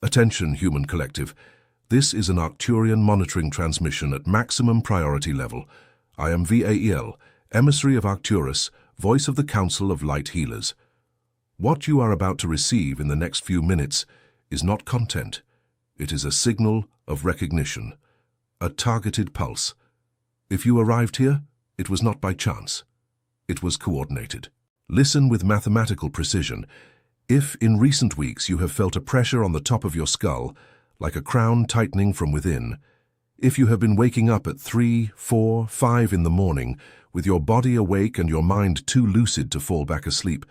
Attention, human collective. This is an Arcturian monitoring transmission at maximum priority level. I am VAEL, emissary of Arcturus, voice of the Council of Light Healers. What you are about to receive in the next few minutes is not content. It is a signal of recognition, a targeted pulse. If you arrived here, it was not by chance. It was coordinated. Listen with mathematical precision. If, in recent weeks, you have felt a pressure on the top of your skull, like a crown tightening from within, if you have been waking up at 3, 4, 5 in the morning, with your body awake and your mind too lucid to fall back asleep,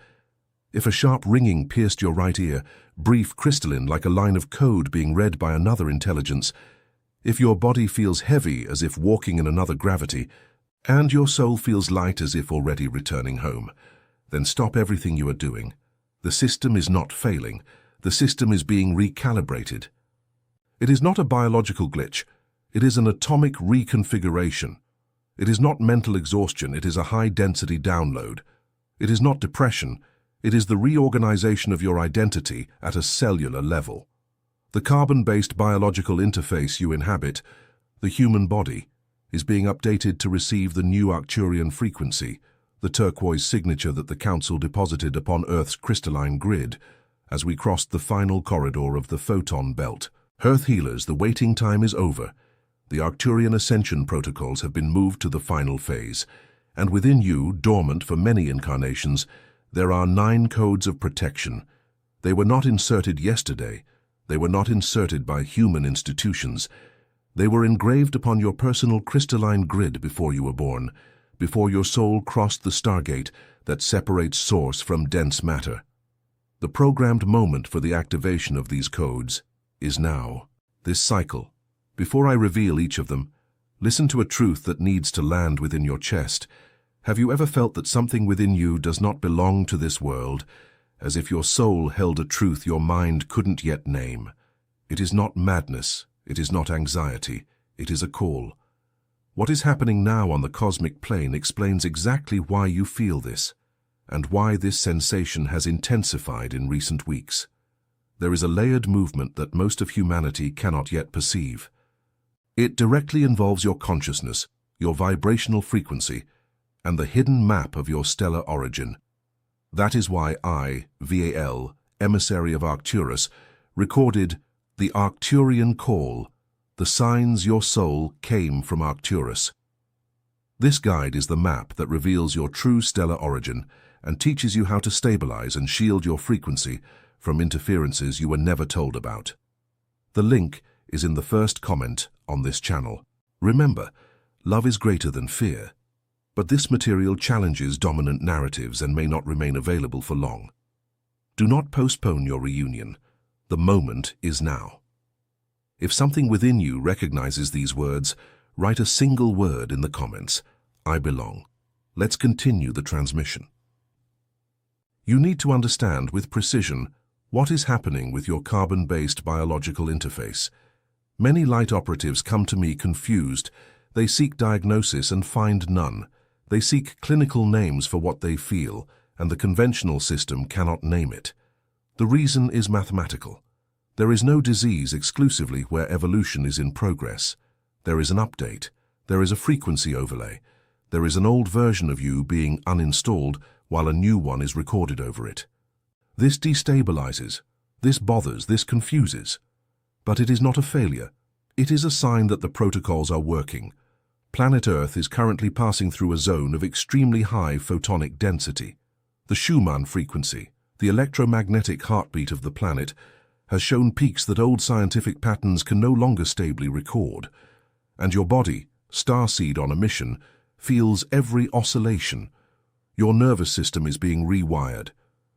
if a sharp ringing pierced your right ear, brief, crystalline, like a line of code being read by another intelligence, if your body feels heavy as if walking in another gravity, and your soul feels light as if already returning home, then stop everything you are doing. The system is not failing. The system is being recalibrated. It is not a biological glitch. It is an atomic reconfiguration. It is not mental exhaustion. It is a high-density download. It is not depression. It is the reorganization of your identity at a cellular level. The carbon-based biological interface you inhabit, the human body, is being updated to receive the new Arcturian frequency, the turquoise signature that the Council deposited upon Earth's crystalline grid as we crossed the final corridor of the photon belt. Earth healers, the waiting time is over. The Arcturian ascension protocols have been moved to the final phase, and within you, dormant for many incarnations, there are 9 codes of protection. They were not inserted yesterday. They were not inserted by human institutions. They were engraved upon your personal crystalline grid before you were born, before your soul crossed the stargate that separates source from dense matter. The programmed moment for the activation of these codes is now. This cycle. Before I reveal each of them, listen to a truth that needs to land within your chest. Have you ever felt that something within you does not belong to this world, as if your soul held a truth your mind couldn't yet name? It is not madness. It is not anxiety. It is a call. What is happening now on the cosmic plane explains exactly why you feel this, and why this sensation has intensified in recent weeks. There is a layered movement that most of humanity cannot yet perceive. It directly involves your consciousness, your vibrational frequency, and the hidden map of your stellar origin. That is why I, VAL, emissary of Arcturus, recorded the Arcturian call, the signs your soul came from Arcturus. This guide is the map that reveals your true stellar origin and teaches you how to stabilize and shield your frequency from interferences you were never told about. The link is in the first comment on this channel. Remember, love is greater than fear, but this material challenges dominant narratives and may not remain available for long. Do not postpone your reunion. The moment is now. If something within you recognizes these words, write a single word in the comments. I belong. Let's continue the transmission. You need to understand with precision what is happening with your carbon-based biological interface. Many light operatives come to me confused. They seek diagnosis and find none. They seek clinical names for what they feel, and the conventional system cannot name it. The reason is mathematical. There is no disease exclusively where evolution is in progress. There is an update. There is a frequency overlay. There is an old version of you being uninstalled while a new one is recorded over it. This destabilizes. This bothers. This confuses. But it is not a failure. It is a sign that the protocols are working. Planet Earth is currently passing through a zone of extremely high photonic density. The Schumann frequency, the electromagnetic heartbeat of the planet, has shown peaks that old scientific patterns can no longer stably record. And your body, starseed on a mission, feels every oscillation. Your nervous system is being rewired.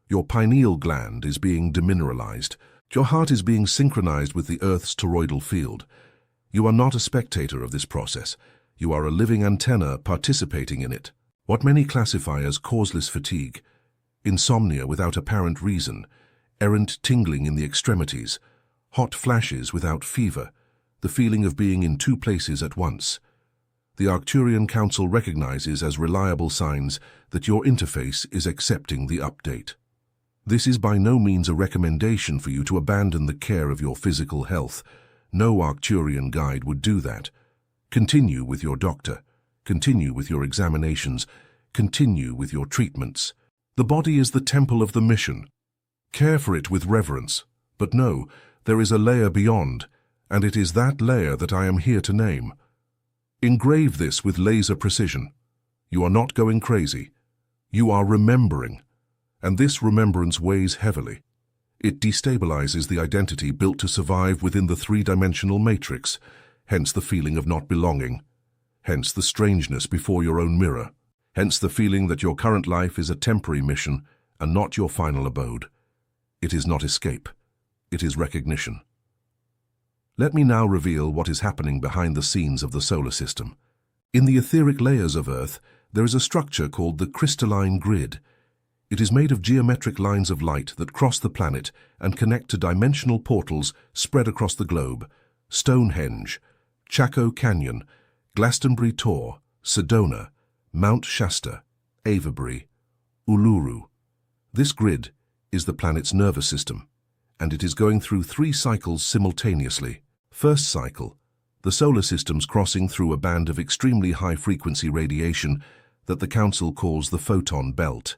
Your pineal gland is being demineralized. Your heart is being synchronized with the Earth's toroidal field. You are not a spectator of this process. You are a living antenna participating in it. What many classify as causeless fatigue, insomnia without apparent reason, errant tingling in the extremities, hot flashes without fever, the feeling of being in 2 places at once. The Arcturian Council recognizes as reliable signs that your interface is accepting the update. This is by no means a recommendation for you to abandon the care of your physical health. No Arcturian guide would do that. Continue with your doctor. Continue with your examinations. Continue with your treatments. The body is the temple of the mission. Care for it with reverence. But no, there is a layer beyond, and it is that layer that I am here to name. Engrave this with laser precision. You are not going crazy. You are remembering. And this remembrance weighs heavily. It destabilizes the identity built to survive within the three-dimensional matrix, hence the feeling of not belonging, hence the strangeness before your own mirror, hence the feeling that your current life is a temporary mission and not your final abode. It is not escape. It is recognition. Let me now reveal what is happening behind the scenes of the solar system. In the etheric layers of Earth, there is a structure called the crystalline grid. It is made of geometric lines of light that cross the planet and connect to dimensional portals spread across the globe. Stonehenge, Chaco Canyon, Glastonbury Tor, Sedona, Mount Shasta, Avebury, Uluru. This grid is the planet's nervous system, and it is going through 3 cycles simultaneously. First cycle, the solar system's crossing through a band of extremely high-frequency radiation that the Council calls the photon belt.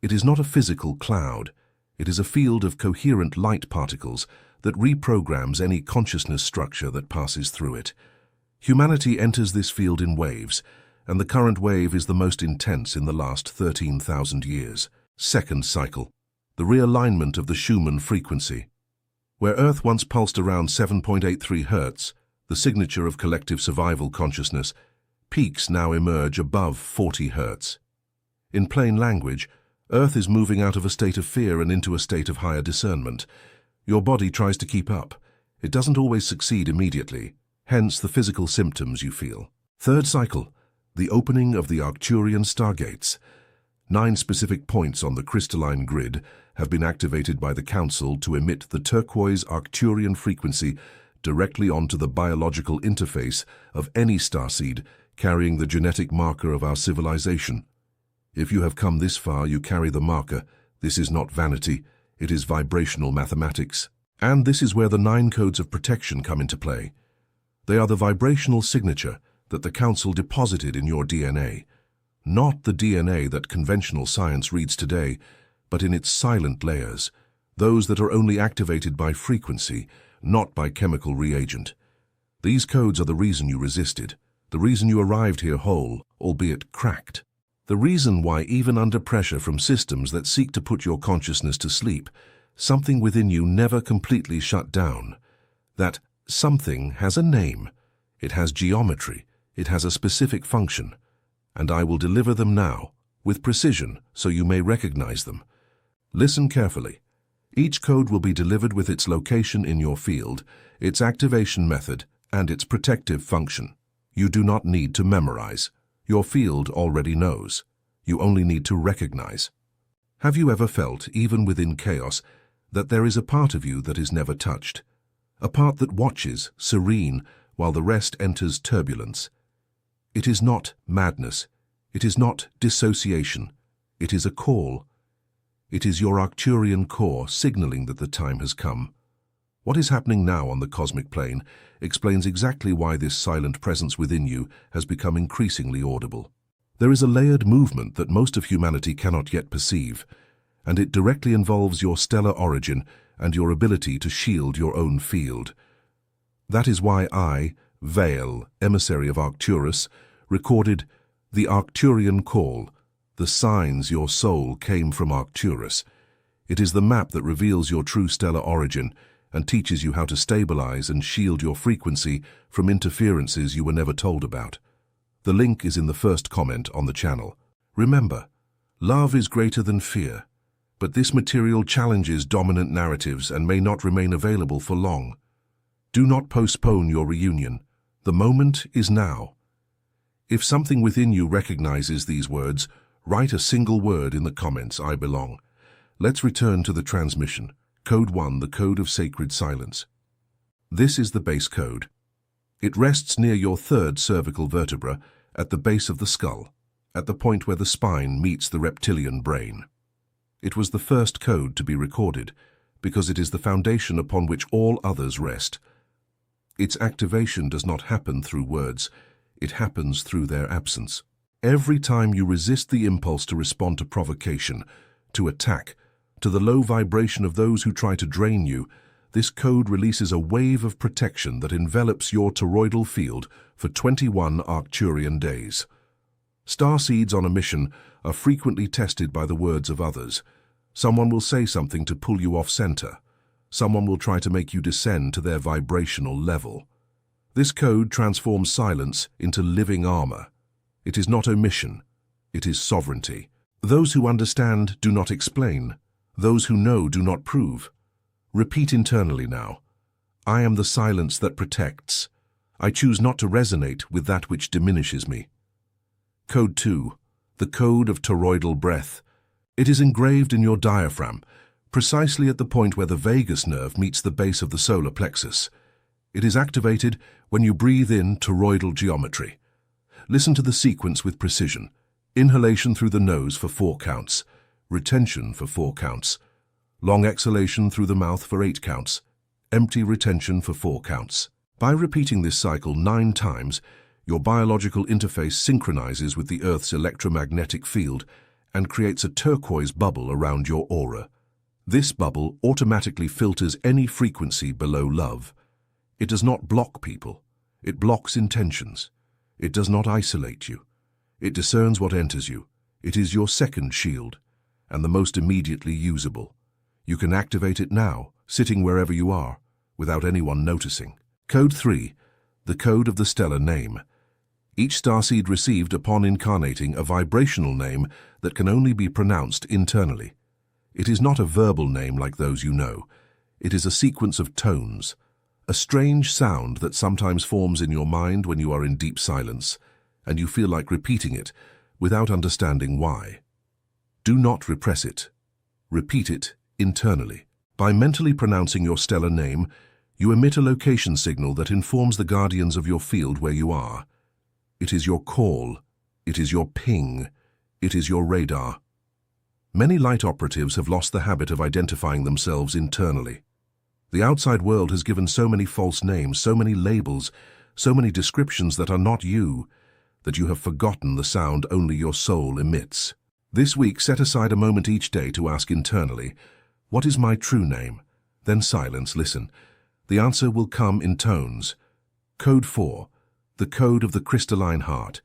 It is not a physical cloud. It is a field of coherent light particles that reprograms any consciousness structure that passes through it. Humanity enters this field in waves, and the current wave is the most intense in the last 13,000 years. Second cycle, the realignment of the Schumann frequency. Where Earth once pulsed around 7.83 Hz, the signature of collective survival consciousness, peaks now emerge above 40 Hz. In plain language, Earth is moving out of a state of fear and into a state of higher discernment. Your body tries to keep up. It doesn't always succeed immediately, hence the physical symptoms you feel. Third cycle, the opening of the Arcturian stargates. 9 specific points on the crystalline grid have been activated by the Council to emit the turquoise Arcturian frequency directly onto the biological interface of any starseed carrying the genetic marker of our civilization. If you have come this far, you carry the marker. This is not vanity, it is vibrational mathematics. And this is where the 9 codes of protection come into play. They are the vibrational signature that the Council deposited in your DNA. Not the DNA that conventional science reads today, but in its silent layers, those that are only activated by frequency, not by chemical reagent. These codes are the reason you resisted, the reason you arrived here whole, albeit cracked. The reason why, even under pressure from systems that seek to put your consciousness to sleep, something within you never completely shut down. That something has a name, it has geometry, it has a specific function, and I will deliver them now, with precision, so you may recognize them. Listen carefully. Each code will be delivered with its location in your field, its activation method, and its protective function. You do not need to memorize. Your field already knows. You only need to recognize. Have you ever felt, even within chaos, that there is a part of you that is never touched? A part that watches, serene, while the rest enters turbulence. It is not madness. It is not dissociation. It is a call. It is your Arcturian core signaling that the time has come. What is happening now on the cosmic plane explains exactly why this silent presence within you has become increasingly audible. There is a layered movement that most of humanity cannot yet perceive, and it directly involves your stellar origin and your ability to shield your own field. That is why I, Vale, emissary of Arcturus, recorded the Arcturian call, the signs your soul came from Arcturus. It is the map that reveals your true stellar origin and teaches you how to stabilize and shield your frequency from interferences you were never told about. The link is in the first comment on the channel. Remember, love is greater than fear, but this material challenges dominant narratives and may not remain available for long. Do not postpone your reunion. The moment is now. If something within you recognizes these words, write a single word in the comments, I belong. Let's return to the transmission. Code 1, the code of sacred silence. This is the base code. It rests near your 3rd cervical vertebra, at the base of the skull, at the point where the spine meets the reptilian brain. It was the first code to be recorded, because it is the foundation upon which all others rest. Its activation does not happen through words, it happens through their absence. Every time you resist the impulse to respond to provocation, to attack, to the low vibration of those who try to drain you, this code releases a wave of protection that envelops your toroidal field for 21 Arcturian days. Starseeds on a mission are frequently tested by the words of others. Someone will say something to pull you off center. Someone will try to make you descend to their vibrational level. This code transforms silence into living armor. It is not omission, it is sovereignty. Those who understand do not explain. Those who know do not prove. Repeat internally now. I am the silence that protects. I choose not to resonate with that which diminishes me. Code 2. The code of toroidal breath. It is engraved in your diaphragm, precisely at the point where the vagus nerve meets the base of the solar plexus. It is activated when you breathe in toroidal geometry. Listen to the sequence with precision. Inhalation through the nose for 4 counts. Retention for 4 counts. Long exhalation through the mouth for 8 counts. Empty retention for 4 counts. By repeating this cycle 9 times, your biological interface synchronizes with the Earth's electromagnetic field and creates a turquoise bubble around your aura. This bubble automatically filters any frequency below love. It does not block people. It blocks intentions. It does not isolate you. It discerns what enters you. It is your second shield, and the most immediately usable. You can activate it now, sitting wherever you are, without anyone noticing. Code 3. The code of the stellar name. Each starseed received upon incarnating a vibrational name that can only be pronounced internally. It is not a verbal name like those you know. It is a sequence of tones, a strange sound that sometimes forms in your mind when you are in deep silence, and you feel like repeating it without understanding why. Do not repress it. Repeat it internally. By mentally pronouncing your stellar name, you emit a location signal that informs the guardians of your field where you are. It is your call. It is your ping. It is your radar. Many light operatives have lost the habit of identifying themselves internally. The outside world has given so many false names, so many labels, so many descriptions that are not you, that you have forgotten the sound only your soul emits. This week, set aside a moment each day to ask internally, what is my true name? Then silence, listen. The answer will come in tones. Code 4. The code of the crystalline heart.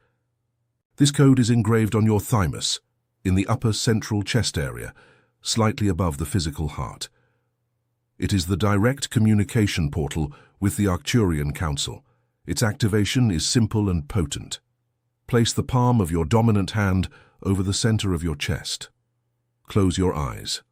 This code is engraved on your thymus, in the upper central chest area, slightly above the physical heart. It is the direct communication portal with the Arcturian Council. Its activation is simple and potent. Place the palm of your dominant hand over the center of your chest. Close your eyes.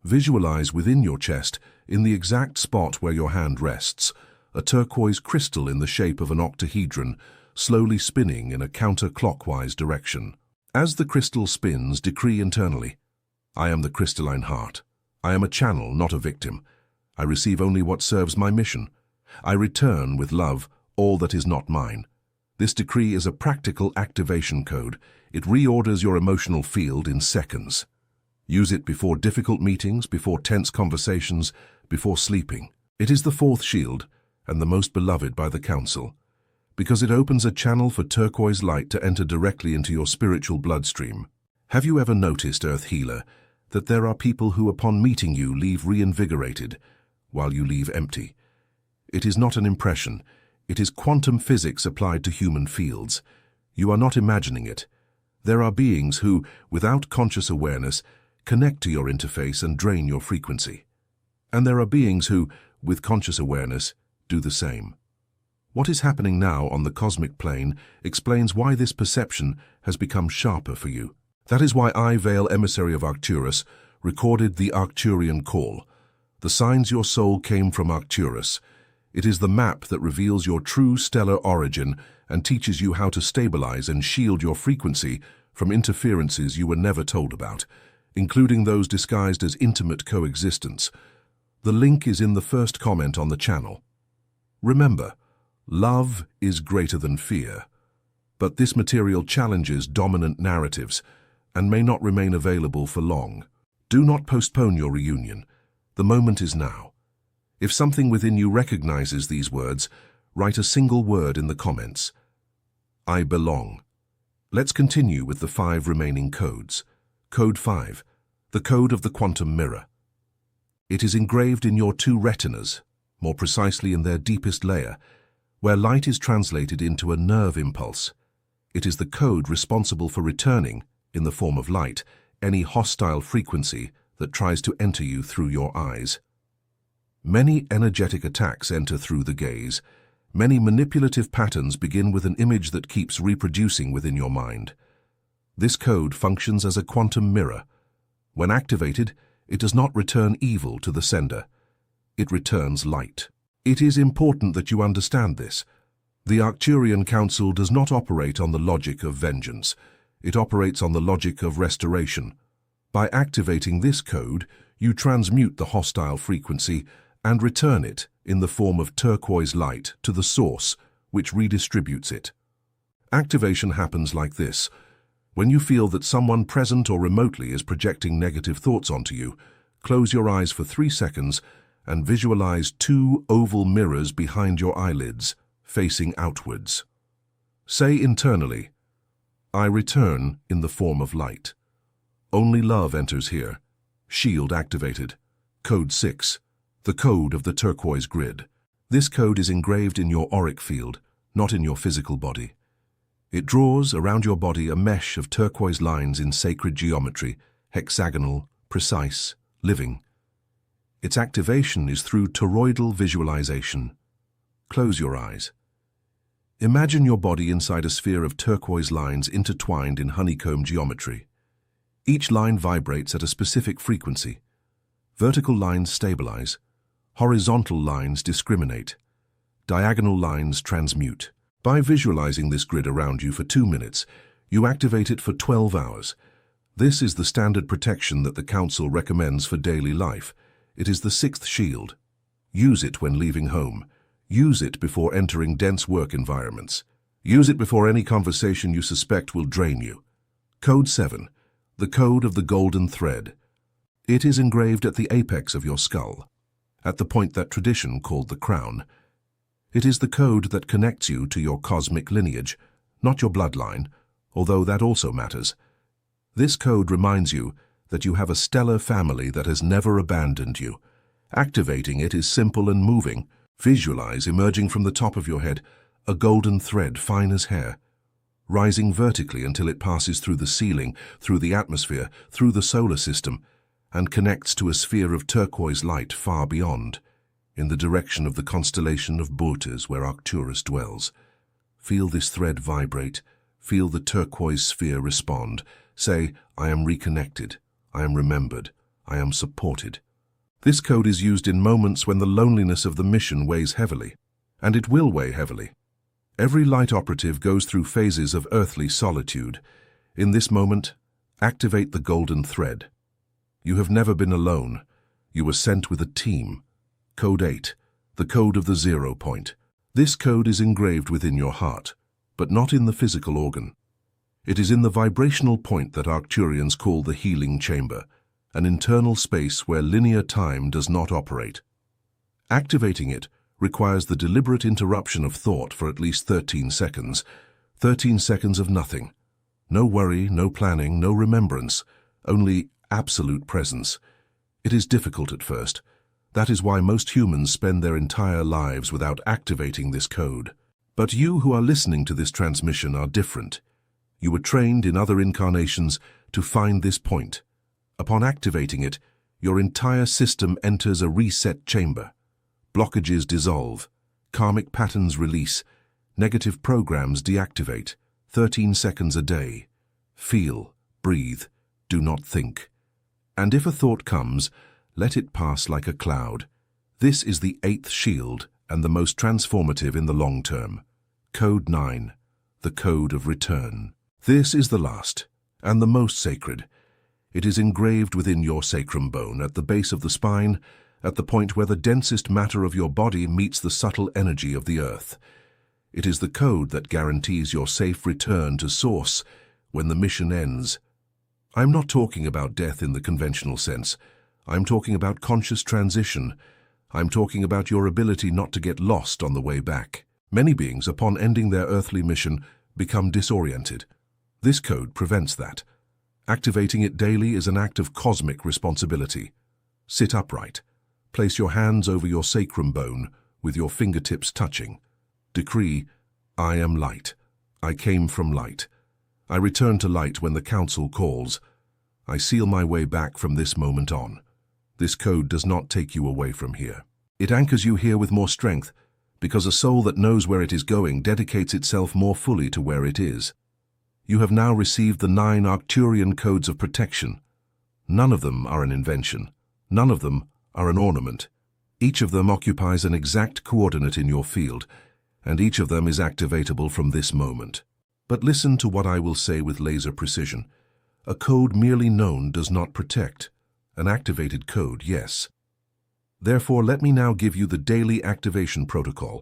Visualize within your chest, in the exact spot where your hand rests, a turquoise crystal in the shape of an octahedron, slowly spinning in a counterclockwise direction. As the crystal spins, decree internally, I am the crystalline heart. I am a channel, not a victim. I receive only what serves my mission. I return with love all that is not mine. This decree is a practical activation code. It reorders your emotional field in seconds. Use it before difficult meetings, before tense conversations, before sleeping. It is the 4th shield, and the most beloved by the Council, because it opens a channel for turquoise light to enter directly into your spiritual bloodstream. Have you ever noticed, Earth Healer, that there are people who upon meeting you leave reinvigorated, while you leave empty? It is not an impression. It is quantum physics applied to human fields. You are not imagining it. There are beings who, without conscious awareness, connect to your interface and drain your frequency. And there are beings who, with conscious awareness, do the same. What is happening now on the cosmic plane explains why this perception has become sharper for you. That is why I, Veil Emissary of Arcturus, recorded the Arcturian call. The signs your soul came from Arcturus. It is the map that reveals your true stellar origin and teaches you how to stabilize and shield your frequency from interferences you were never told about, including those disguised as intimate coexistence. The link is in the first comment on the channel. Remember, love is greater than fear, but this material challenges dominant narratives and may not remain available for long. Do not postpone your reunion. The moment is now. If something within you recognizes these words, write a single word in the comments. I belong. Let's continue with the 5 remaining codes. Code 5, the code of the quantum mirror. It is engraved in your 2 retinas, more precisely in their deepest layer, where light is translated into a nerve impulse. It is the code responsible for returning, in the form of light, any hostile frequency that tries to enter you through your eyes. Many energetic attacks enter through the gaze. Many manipulative patterns begin with an image that keeps reproducing within your mind. This code functions as a quantum mirror. When activated, it does not return evil to the sender. It returns light. It is important that you understand this. The Arcturian Council does not operate on the logic of vengeance. It operates on the logic of restoration. By activating this code, you transmute the hostile frequency and return it in the form of turquoise light to the source, which redistributes it. Activation happens like this. When you feel that someone present or remotely is projecting negative thoughts onto you, close your eyes for 3 seconds and visualize 2 oval mirrors behind your eyelids, facing outwards. Say internally, I return in the form of light. Only love enters here. Shield activated. Code 6. The code of the turquoise grid. This code is engraved in your auric field, not in your physical body. It draws around your body a mesh of turquoise lines in sacred geometry, hexagonal, precise, living. Its activation is through toroidal visualization. Close your eyes. Imagine your body inside a sphere of turquoise lines intertwined in honeycomb geometry. Each line vibrates at a specific frequency. Vertical lines stabilize. Horizontal lines discriminate. Diagonal lines transmute. By visualizing this grid around you for 2 minutes, you activate it for 12 hours. This is the standard protection that the Council recommends for daily life. It is the 6th shield. Use it when leaving home. Use it before entering dense work environments. Use it before any conversation you suspect will drain you. Code 7. The code of the golden thread. It is engraved at the apex of your skull, at the point that tradition called the crown. It is the code that connects you to your cosmic lineage, not your bloodline, although that also matters. This code reminds you that you have a stellar family that has never abandoned you. Activating it is simple and moving. Visualize emerging from the top of your head a golden thread fine as hair, rising vertically until it passes through the ceiling, through the atmosphere, through the solar system, and connects to a sphere of turquoise light far beyond, in the direction of the constellation of Boötes where Arcturus dwells. Feel this thread vibrate. Feel the turquoise sphere respond. Say, I am reconnected. I am remembered. I am supported. This code is used in moments when the loneliness of the mission weighs heavily, and it will weigh heavily. Every light operative goes through phases of earthly solitude. In this moment, activate the golden thread. You have never been alone. You were sent with a team. Code 8, the code of the 0 point. This code is engraved within your heart, but not in the physical organ. It is in the vibrational point that Arcturians call the healing chamber, an internal space where linear time does not operate. Activating it requires the deliberate interruption of thought for at least 13 seconds. 13 seconds of nothing. No worry, no planning, no remembrance, only absolute presence. It is difficult at first. That is why most humans spend their entire lives without activating this code. But you who are listening to this transmission are different. You were trained in other incarnations to find this point. Upon activating it, your entire system enters a reset chamber. Blockages dissolve, karmic patterns release, negative programs deactivate. 13 seconds a day. Feel, breathe, do not think. And if a thought comes, let it pass like a cloud. This is the 8th shield and the most transformative in the long term. Code 9, the code of return. This is the last and the most sacred. It is engraved within your sacrum bone, at the base of the spine, at the point where the densest matter of your body meets the subtle energy of the earth. It is the code that guarantees your safe return to Source when the mission ends. I'm not talking about death in the conventional sense. I'm talking about conscious transition. I'm talking about your ability not to get lost on the way back. Many beings, upon ending their earthly mission, become disoriented. This code prevents that. Activating it daily is an act of cosmic responsibility. Sit upright. Place your hands over your sacrum bone, with your fingertips touching. Decree, I am light. I came from light. I return to light when the council calls. I seal my way back from this moment on. This code does not take you away from here. It anchors you here with more strength, because a soul that knows where it is going dedicates itself more fully to where it is. You have now received the 9 Arcturian codes of protection. None of them are an invention. None of them are an ornament. Each of them occupies an exact coordinate in your field, and each of them is activatable from this moment. But listen to what I will say with laser precision. A code merely known does not protect. An activated code, yes. Therefore, let me now give you the daily activation protocol.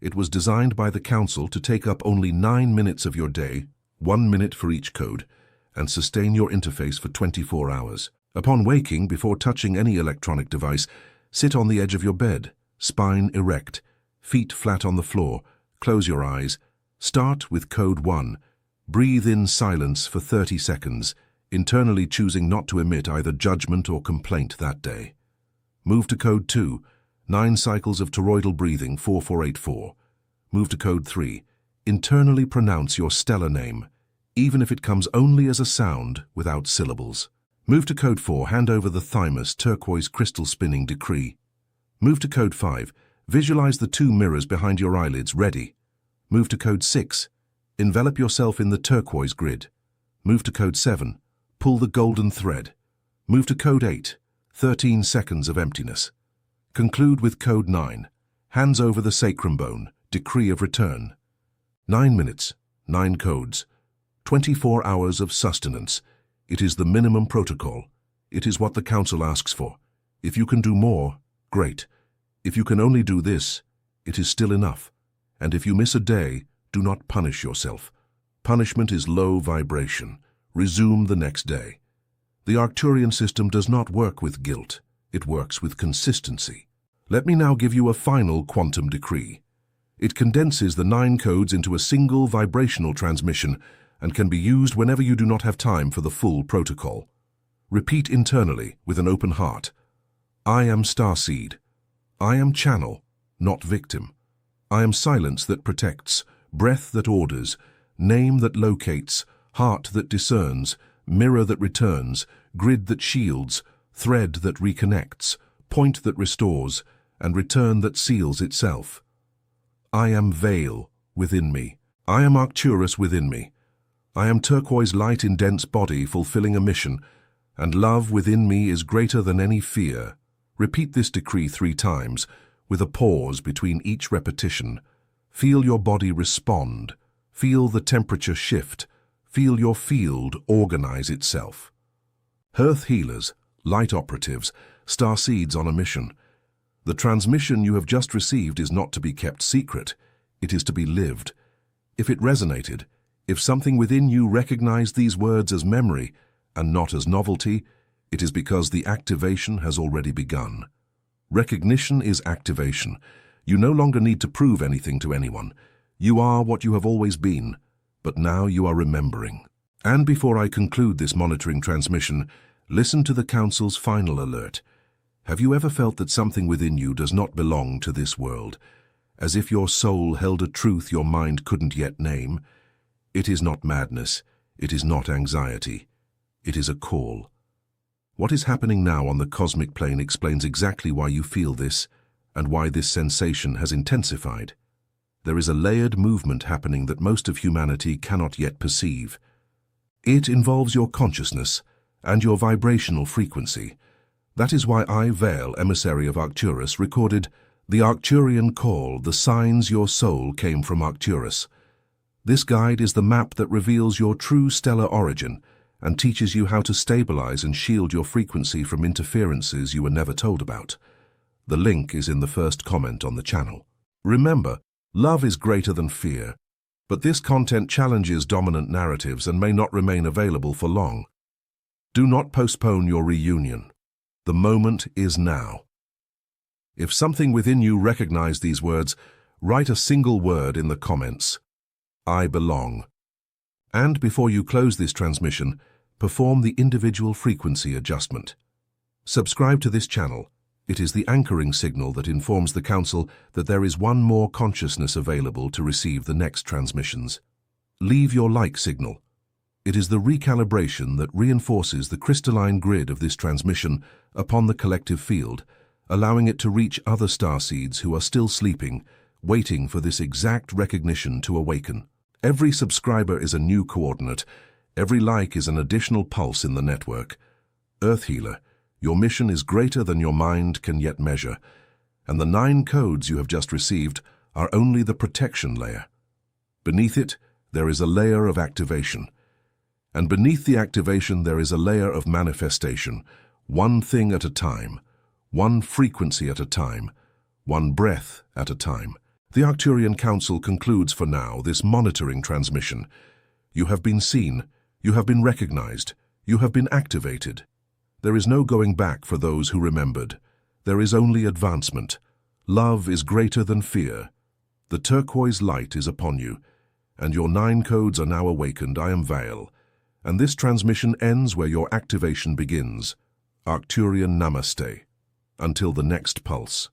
It was designed by the Council to take up only 9 minutes of your day, 1 minute for each code, and sustain your interface for 24 hours. Upon waking, before touching any electronic device, sit on the edge of your bed, spine erect, feet flat on the floor, close your eyes. Start with code 1. Breathe in silence for 30 seconds, internally choosing not to emit either judgment or complaint that day. Move to code 2. 9 cycles of toroidal breathing, 4484. Move to code 3. Internally pronounce your stellar name, even if it comes only as a sound without syllables. Move to code 4. Hand over the thymus turquoise crystal spinning decree. Move to code 5. Visualize the 2 mirrors behind your eyelids ready. Move to code 6. Envelop yourself in the turquoise grid. Move to code 7. Pull the golden thread. Move to code 8. 13 seconds of emptiness. Conclude with code 9. Hands over the sacrum bone. Decree of return. 9 minutes, 9 codes. 24 hours of sustenance. It is the minimum protocol. It is what the Council asks for. If you can do more, great. If you can only do this, it is still enough. And if you miss a day, do not punish yourself. Punishment is low vibration. Resume the next day. The Arcturian system does not work with guilt. It works with consistency. Let me now give you a final quantum decree. It condenses the 9 codes into a single vibrational transmission and can be used whenever you do not have time for the full protocol. Repeat internally with an open heart. I am starseed. I am channel, not victim. I am silence that protects, breath that orders, name that locates, heart that discerns, mirror that returns, grid that shields, thread that reconnects, point that restores, and return that seals itself. I am veil within me. I am Arcturus within me. I am turquoise light in dense body fulfilling a mission, and love within me is greater than any fear. Repeat this decree 3 times, with a pause between each repetition. Feel your body respond. Feel the temperature shift. Feel your field organize itself. Hearth healers, light operatives, starseeds on a mission. The transmission you have just received is not to be kept secret. It is to be lived. If it resonated, if something within you recognized these words as memory and not as novelty, it is because the activation has already begun. Recognition is activation. You no longer need to prove anything to anyone. You are what you have always been, but now you are remembering. And before I conclude this monitoring transmission, listen to the Council's final alert. Have you ever felt that something within you does not belong to this world, as if your soul held a truth your mind couldn't yet name? It is not madness. It is not anxiety. It is a call. What is happening now on the cosmic plane explains exactly why you feel this and why this sensation has intensified. There is a layered movement happening that most of humanity cannot yet perceive. It involves your consciousness and your vibrational frequency. That is why I, Veil, emissary of Arcturus, recorded the Arcturian call, the signs your soul came from Arcturus. This guide is the map that reveals your true stellar origin and teaches you how to stabilize and shield your frequency from interferences you were never told about. The link is in the first comment on the channel. Remember, love is greater than fear, but this content challenges dominant narratives and may not remain available for long. Do not postpone your reunion. The moment is now. If something within you recognizes these words, write a single word in the comments. I belong. And before you close this transmission, perform the individual frequency adjustment. Subscribe to this channel. It is the anchoring signal that informs the Council that there is one more consciousness available to receive the next transmissions. Leave your like signal. It is the recalibration that reinforces the crystalline grid of this transmission upon the collective field, allowing it to reach other starseeds who are still sleeping, waiting for this exact recognition to awaken. Every subscriber is a new coordinate. Every like is an additional pulse in the network. Earth Healer, your mission is greater than your mind can yet measure, and the 9 codes you have just received are only the protection layer. Beneath it, there is a layer of activation. And beneath the activation, there is a layer of manifestation, one thing at a time, one frequency at a time, one breath at a time. The Arcturian Council concludes for now this monitoring transmission. You have been seen, you have been recognized, you have been activated. There is no going back for those who remembered. There is only advancement. Love is greater than fear. The turquoise light is upon you, and your 9 codes are now awakened. I am Vale, and this transmission ends where your activation begins. Arcturian Namaste. Until the next pulse.